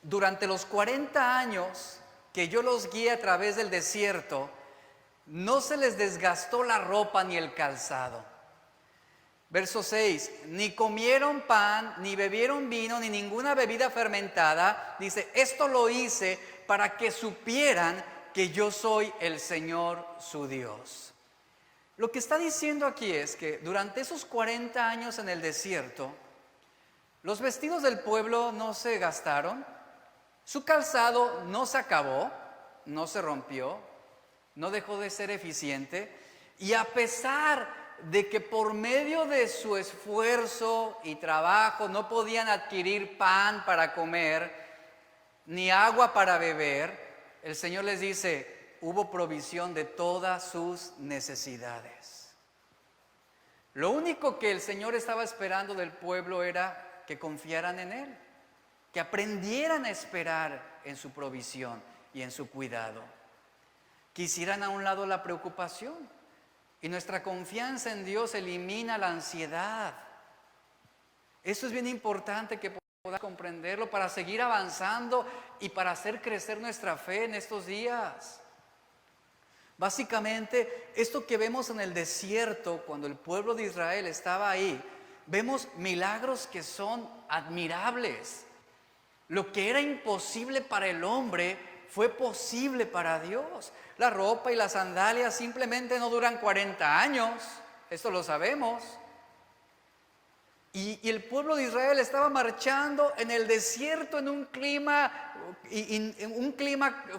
durante los 40 años que yo los guié a través del desierto, no se les desgastó la ropa ni el calzado. Verso 6, ni comieron pan, ni bebieron vino, ni ninguna bebida fermentada. Dice, esto lo hice para que supieran que yo soy el Señor su Dios. Lo que está diciendo aquí es que durante esos 40 años en el desierto, los vestidos del pueblo no se gastaron, su calzado no se acabó, no se rompió, no dejó de ser eficiente, y a pesar de que por medio de su esfuerzo y trabajo no podían adquirir pan para comer, ni agua para beber, el Señor les dice, hubo provisión de todas sus necesidades. Lo único que el Señor estaba esperando del pueblo era que confiaran en Él, que aprendieran a esperar en su provisión y en su cuidado, que hicieran a un lado la preocupación. Y nuestra confianza en Dios elimina la ansiedad. Eso es bien importante que podamos comprenderlo para seguir avanzando y para hacer crecer nuestra fe en estos días. Básicamente, esto que vemos en el desierto, cuando el pueblo de Israel estaba ahí, vemos milagros que son admirables. Lo que era imposible para el hombre fue posible para Dios. La ropa y las sandalias simplemente no duran 40 años, esto lo sabemos. Y el pueblo de Israel estaba marchando en el desierto en un clima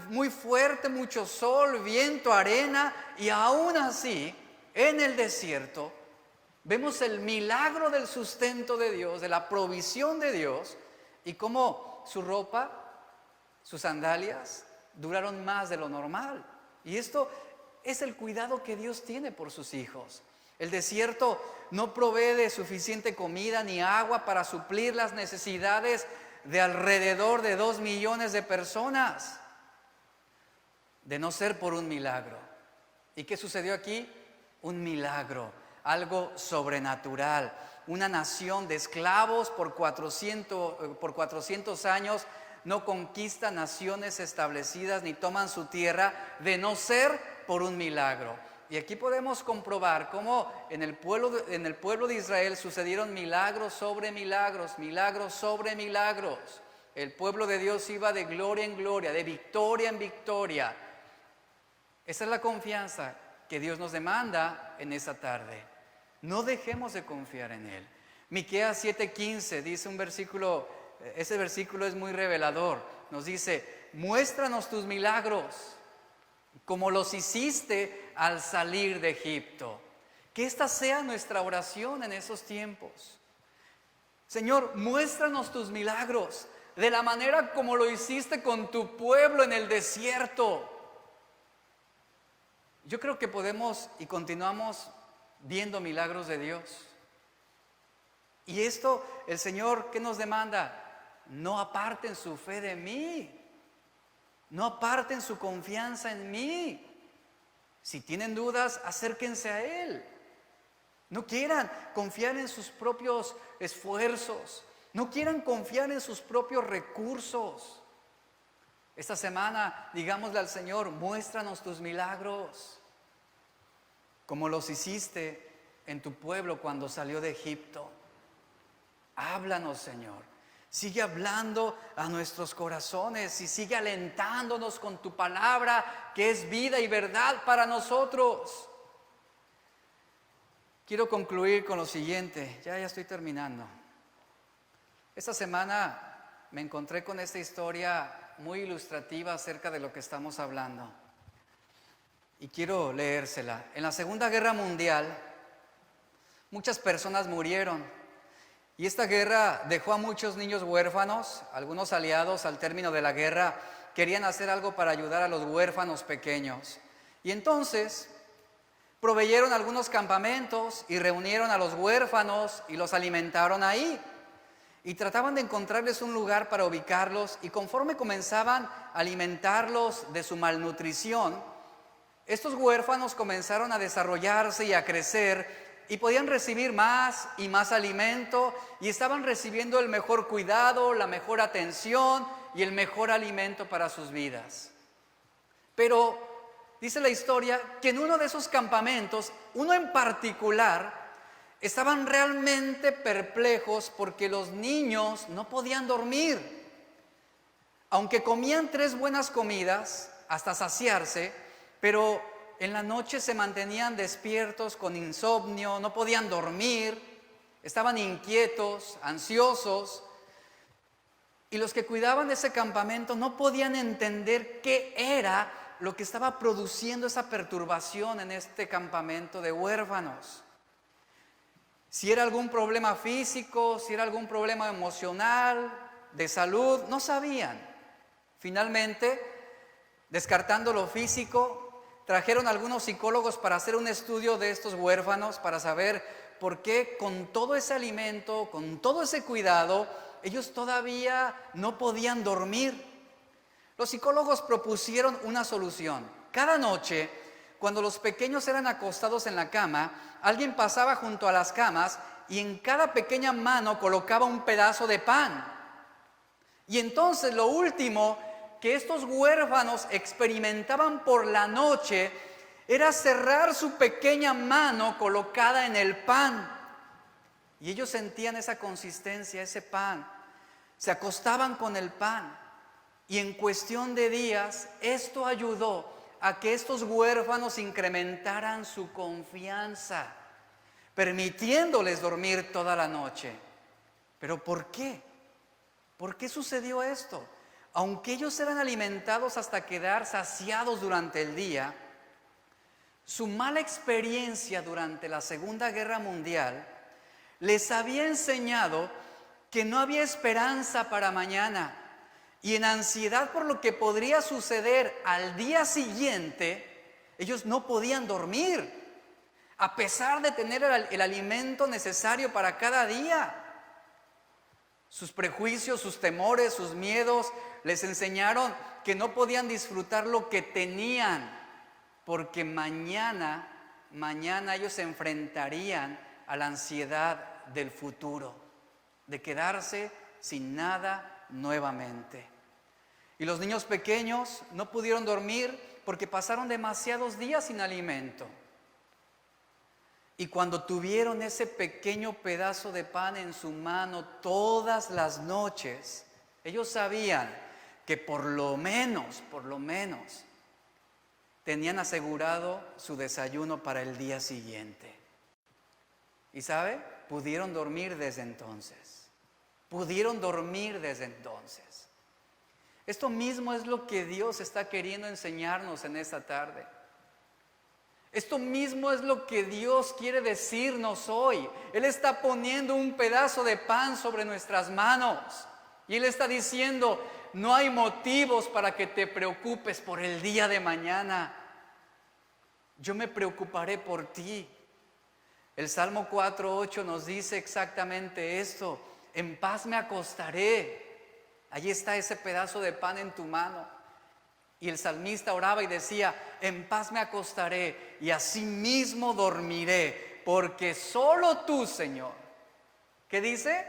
muy fuerte, mucho sol, viento, arena, y aún así, en el desierto, vemos el milagro del sustento de Dios, de la provisión de Dios, y cómo su ropa, sus sandalias, duraron más de lo normal. Y esto es el cuidado que Dios tiene por sus hijos. El desierto no provee de suficiente comida ni agua para suplir las necesidades de alrededor de 2 millones de personas, de no ser por un milagro. ¿Y qué sucedió aquí? Un milagro, algo sobrenatural. Una nación de esclavos por 400 años no conquista naciones establecidas ni toman su tierra de no ser por un milagro. Y aquí podemos comprobar cómo en el pueblo de Israel sucedieron milagros sobre milagros, milagros sobre milagros. El pueblo de Dios iba de gloria en gloria, de victoria en victoria. Esa es la confianza que Dios nos demanda en esta tarde. No dejemos de confiar en Él. Miqueas 7:15 dice un versículo. Ese versículo es muy revelador. Nos dice, muéstranos tus milagros, como los hiciste al salir de Egipto. Que esta sea nuestra oración en esos tiempos. Señor, muéstranos tus milagros, de la manera como lo hiciste con tu pueblo en el desierto. Yo creo que podemos y continuamos viendo milagros de Dios. Y esto, el Señor, ¿qué nos demanda? No aparten su fe de mí. No aparten su confianza en mí. Si tienen dudas, acérquense a Él. No quieran confiar en sus propios esfuerzos. No quieran confiar en sus propios recursos. Esta semana, digámosle al Señor, muéstranos tus milagros, como los hiciste en tu pueblo cuando salió de Egipto. Háblanos, Señor. Sigue hablando a nuestros corazones y sigue alentándonos con tu palabra, que es vida y verdad para nosotros. Quiero concluir con lo siguiente, ya estoy terminando. Esta semana me encontré con esta historia muy ilustrativa acerca de lo que estamos hablando. Y quiero leérsela. En la Segunda Guerra Mundial, muchas personas murieron. Y esta guerra dejó a muchos niños huérfanos. Algunos aliados al término de la guerra querían hacer algo para ayudar a los huérfanos pequeños. Y entonces Proveyeron algunos campamentos y reunieron a los huérfanos y los alimentaron ahí. Y trataban de encontrarles un lugar para ubicarlos, y conforme comenzaban a alimentarlos de su malnutrición, estos huérfanos comenzaron a desarrollarse y a crecer, y podían recibir más y más alimento, y estaban recibiendo el mejor cuidado, la mejor atención y el mejor alimento para sus vidas. Pero dice la historia que en uno de esos campamentos, uno en particular, estaban realmente perplejos porque los niños no podían dormir. Aunque comían 3 buenas comidas hasta saciarse, pero en la noche se mantenían despiertos con insomnio, no podían dormir, estaban inquietos, ansiosos. Y los que cuidaban ese campamento no podían entender qué era lo que estaba produciendo esa perturbación en este campamento de huérfanos. Si era algún problema físico, si era algún problema emocional, de salud, no sabían. Finalmente, descartando lo físico, trajeron algunos psicólogos para hacer un estudio de estos huérfanos, para saber por qué con todo ese alimento, con todo ese cuidado, ellos todavía no podían dormir. Los psicólogos propusieron una solución. Cada noche, cuando los pequeños eran acostados en la cama, alguien pasaba junto a las camas y en cada pequeña mano colocaba un pedazo de pan. Y entonces lo último que estos huérfanos experimentaban por la noche era cerrar su pequeña mano colocada en el pan. Y ellos sentían esa consistencia, ese pan. Se acostaban con el pan. Y en cuestión de días, esto ayudó a que estos huérfanos incrementaran su confianza, permitiéndoles dormir toda la noche. ¿Pero por qué? ¿Por qué sucedió esto? Aunque ellos eran alimentados hasta quedar saciados durante el día, su mala experiencia durante la Segunda Guerra Mundial les había enseñado que no había esperanza para mañana. Y en ansiedad por lo que podría suceder al día siguiente, ellos no podían dormir, a pesar de tener el alimento necesario para cada día. Sus prejuicios, sus temores, sus miedos les enseñaron que no podían disfrutar lo que tenían, porque mañana ellos se enfrentarían a la ansiedad del futuro, de quedarse sin nada nuevamente. Y los niños pequeños no pudieron dormir porque pasaron demasiados días sin alimento. Y cuando tuvieron ese pequeño pedazo de pan en su mano todas las noches, ellos sabían que por lo menos, tenían asegurado su desayuno para el día siguiente. ¿Y sabe? Pudieron dormir desde entonces. Esto mismo es lo que Dios está queriendo enseñarnos en esta tarde. Esto mismo es lo que Dios quiere decirnos hoy. Él está poniendo un pedazo de pan sobre nuestras manos. Y Él está diciendo, no hay motivos para que te preocupes por el día de mañana. Yo me preocuparé por ti. El Salmo 4:8 nos dice exactamente esto. En paz me acostaré. Allí está ese pedazo de pan en tu mano. Y el salmista oraba y decía, en paz me acostaré y asimismo dormiré, porque solo tú, Señor, ¿qué dice?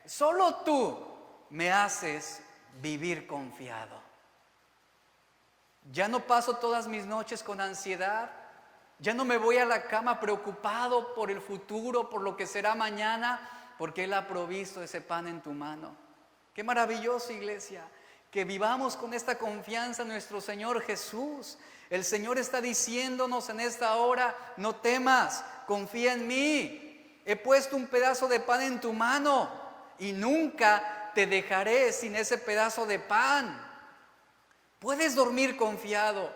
Solo tú me haces vivir confiado. Ya no paso todas mis noches con ansiedad, ya no me voy a la cama preocupado por el futuro, por lo que será mañana, porque Él ha provisto ese pan en tu mano. Qué maravilloso, iglesia, que vivamos con esta confianza en nuestro Señor Jesús. El Señor está diciéndonos en esta hora, no temas, confía en mí. He puesto un pedazo de pan en tu mano y nunca te dejaré sin ese pedazo de pan. Puedes dormir confiado,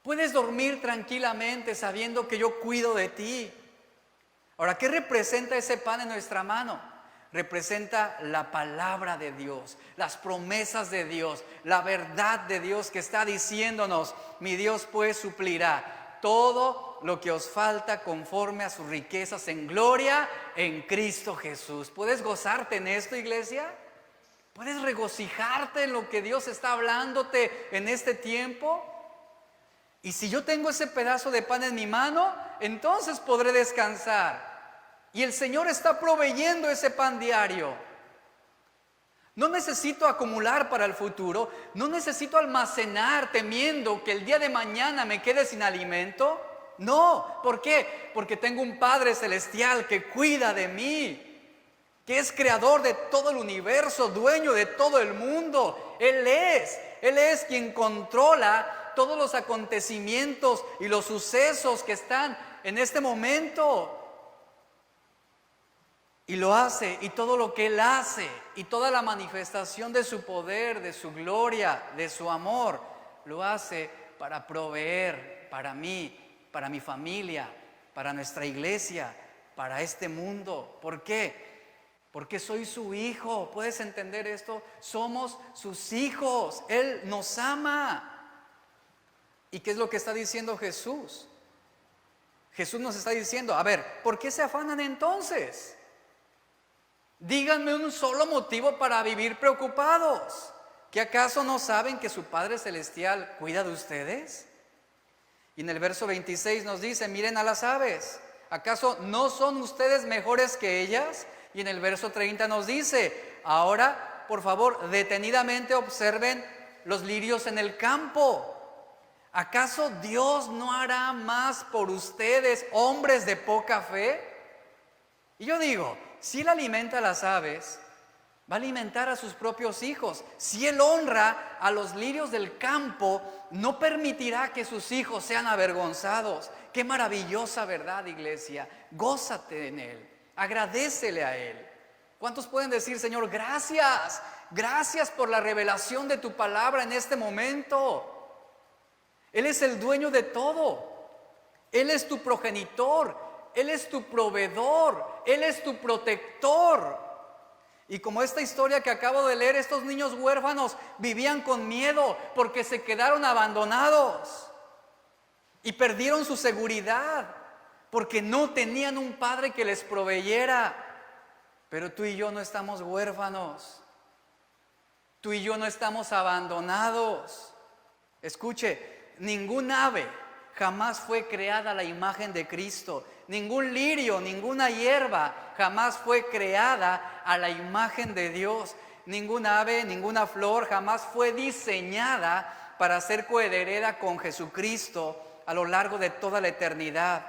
puedes dormir tranquilamente sabiendo que yo cuido de ti. Ahora, ¿qué representa ese pan en nuestra mano? Representa la palabra de Dios, las promesas de Dios, la verdad de Dios que está diciéndonos, mi Dios pues suplirá todo lo que os falta conforme a sus riquezas en gloria en Cristo Jesús. ¿Puedes gozarte en esto, iglesia? ¿Puedes regocijarte en lo que Dios está hablándote en este tiempo? Y si yo tengo ese pedazo de pan en mi mano, entonces podré descansar. Y el Señor está proveyendo ese pan diario. No necesito acumular para el futuro, no necesito almacenar temiendo que el día de mañana me quede sin alimento. No, ¿por qué? Porque tengo un Padre celestial que cuida de mí, que es creador de todo el universo, dueño de todo el mundo. Él es quien controla todos los acontecimientos y los sucesos que están en este momento. Y lo hace, y todo lo que Él hace, y toda la manifestación de su poder, de su gloria, de su amor, lo hace para proveer para mí, para mi familia, para nuestra iglesia, para este mundo. ¿Por qué? Porque soy su hijo. ¿Puedes entender esto? Somos sus hijos. Él nos ama. ¿Y qué es lo que está diciendo Jesús? Jesús nos está diciendo, a ver, ¿por qué se afanan entonces? Díganme un solo motivo para vivir preocupados. ¿Que acaso no saben que su Padre Celestial cuida de ustedes? Y en el verso 26 nos dice, miren a las aves, ¿acaso no son ustedes mejores que ellas? Y en el verso 30 nos dice, ahora por favor detenidamente observen los lirios en el campo. ¿Acaso Dios no hará más por ustedes, hombres de poca fe? Y yo digo, si Él alimenta a las aves, va a alimentar a sus propios hijos. Si Él honra a los lirios del campo, no permitirá que sus hijos sean avergonzados. Qué maravillosa verdad, iglesia. Gózate en Él, agradécele a Él. ¿Cuántos pueden decir, Señor, gracias? Gracias por la revelación de tu palabra en este momento. Él es el dueño de todo. Él es tu progenitor. Él es tu proveedor, Él es tu protector. Y como esta historia que acabo de leer, estos niños huérfanos vivían con miedo porque se quedaron abandonados y perdieron su seguridad porque no tenían un padre que les proveyera. Pero tú y yo no estamos huérfanos, tú y yo no estamos abandonados. Escuche, ningún ave jamás fue creada a la imagen de Cristo. Ningún lirio, ninguna hierba jamás fue creada a la imagen de Dios. Ningún ave, ninguna flor jamás fue diseñada para ser coherederada con Jesucristo a lo largo de toda la eternidad.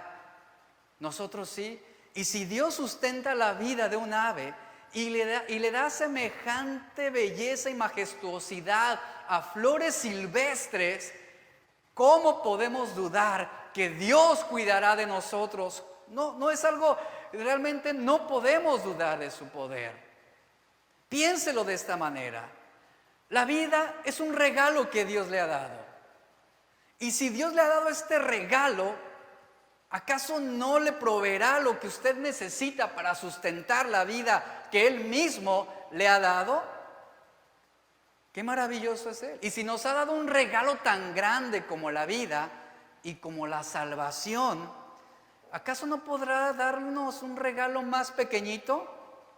Nosotros sí. Y si Dios sustenta la vida de un ave y le da semejante belleza y majestuosidad a flores silvestres, ¿cómo podemos dudar que Dios cuidará de nosotros? No es algo, realmente no podemos dudar de su poder. Piénselo de esta manera. La vida es un regalo que Dios le ha dado. Y si Dios le ha dado este regalo, ¿acaso no le proveerá lo que usted necesita para sustentar la vida que Él mismo le ha dado? Qué maravilloso es Él. Y si nos ha dado un regalo tan grande como la vida y como la salvación, ¿acaso no podrá darnos un regalo más pequeñito?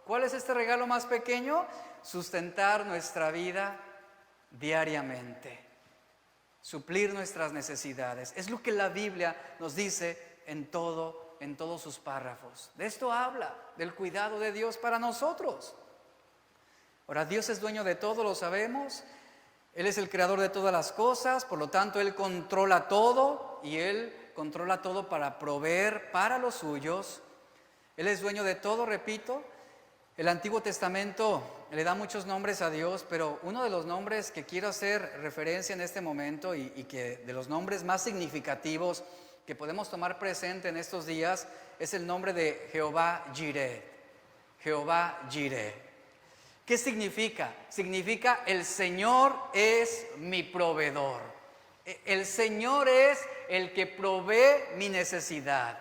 ¿Cuál es este regalo más pequeño? Sustentar nuestra vida diariamente, suplir nuestras necesidades. Es lo que la Biblia nos dice en todos sus párrafos. De esto habla, del cuidado de Dios para nosotros. Ahora, Dios es dueño de todo, lo sabemos. Él es el creador de todas las cosas, por lo tanto Él controla todo y Él controla todo para proveer para los suyos. Él es dueño de todo, repito. El Antiguo Testamento le da muchos nombres a Dios, pero uno de los nombres que quiero hacer referencia en este momento y que de los nombres más significativos que podemos tomar presente en estos días es el nombre de Jehová Jireh. Jehová Jireh. ¿Qué significa? Significa el Señor es mi proveedor. El Señor es el que provee mi necesidad.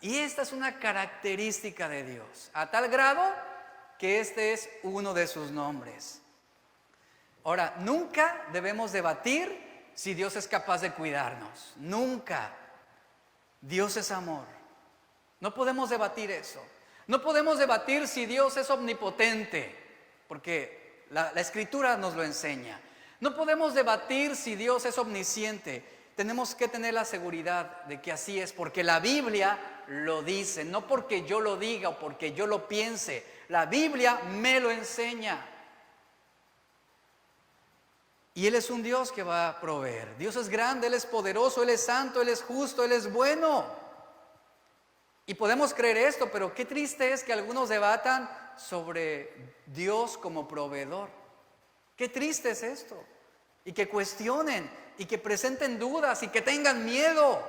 Y esta es una característica de Dios, a tal grado que este es uno de sus nombres. Ahora, nunca debemos debatir si Dios es capaz de cuidarnos. Nunca. Dios es amor. No podemos debatir eso. No podemos debatir si Dios es omnipotente, porque la Escritura nos lo enseña. No podemos debatir si Dios es omnisciente. Tenemos que tener la seguridad de que así es, porque la Biblia lo dice, no porque yo lo diga o porque yo lo piense. La Biblia me lo enseña. Y Él es un Dios que va a proveer. Dios es grande, Él es poderoso, Él es santo, Él es justo, Él es bueno. Y podemos creer esto, pero qué triste es que algunos debatan sobre Dios como proveedor. Qué triste es esto. Y que cuestionen, y que presenten dudas, y que tengan miedo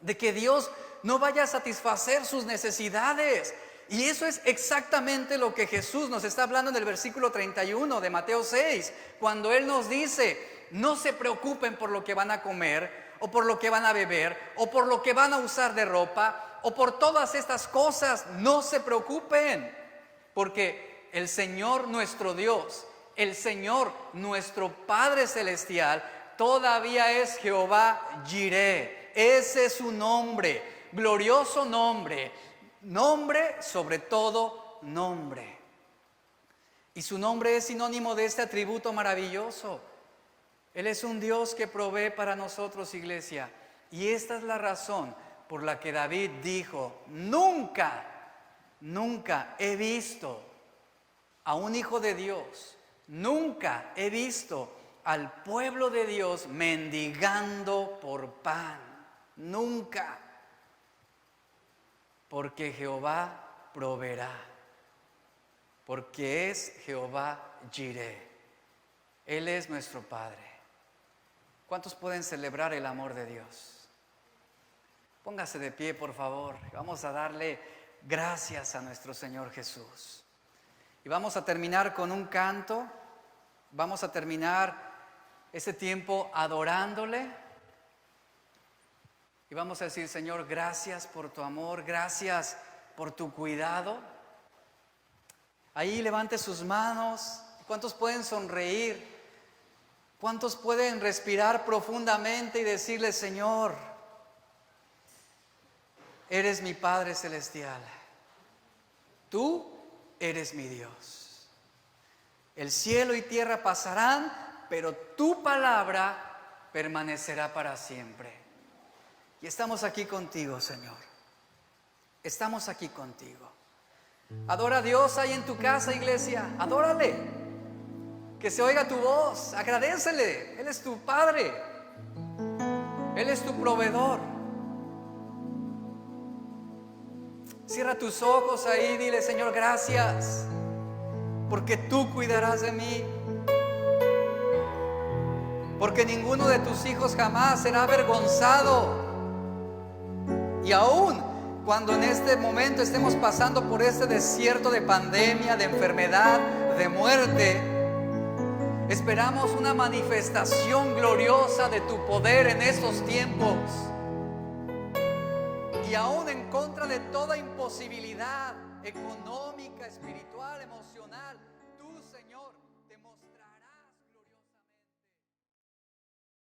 de que Dios no vaya a satisfacer sus necesidades. Y eso es exactamente lo que Jesús nos está hablando en el versículo 31 de Mateo 6, cuando Él nos dice: no se preocupen por lo que van a comer, o por lo que van a beber, o por lo que van a usar de ropa, o por todas estas cosas. No se preocupen, porque el Señor nuestro Dios, el Señor nuestro Padre Celestial, todavía es Jehová Jireh. Ese es su nombre, glorioso nombre, nombre sobre todo nombre. Y su nombre es sinónimo de este atributo maravilloso. Él es un Dios que provee para nosotros, iglesia. Y esta es la razón por la que David dijo: nunca he visto a un hijo de Dios, nunca he visto al pueblo de Dios mendigando por pan. Nunca. Porque Jehová proveerá, porque es Jehová Jireh. Él es nuestro Padre. ¿Cuántos pueden celebrar el amor de Dios? Póngase de pie, por favor. Vamos a darle gracias a nuestro Señor Jesús. Y vamos a terminar con un canto. Vamos a terminar ese tiempo adorándole. Y vamos a decir: Señor, gracias por tu amor, gracias por tu cuidado. Ahí levante sus manos. ¿Cuántos pueden sonreír? ¿Cuántos pueden respirar profundamente y decirle: Señor, eres mi Padre Celestial, tú eres mi Dios? El cielo y tierra pasarán, pero tu palabra permanecerá para siempre. Y estamos aquí contigo, Señor. Estamos aquí contigo. Adora a Dios ahí en tu casa, iglesia. Adórale. Que se oiga tu voz. Agradécele. Él es tu Padre. Él es tu proveedor. Cierra tus ojos ahí. Dile: Señor, gracias, porque tú cuidarás de mí. Porque ninguno de tus hijos jamás será avergonzado. Y aún cuando en este momento estemos pasando por este desierto de pandemia, de enfermedad, de muerte, esperamos una manifestación gloriosa de tu poder en estos tiempos. Y aún en contra de toda imposibilidad económica, espiritual, emocional, tú, Señor,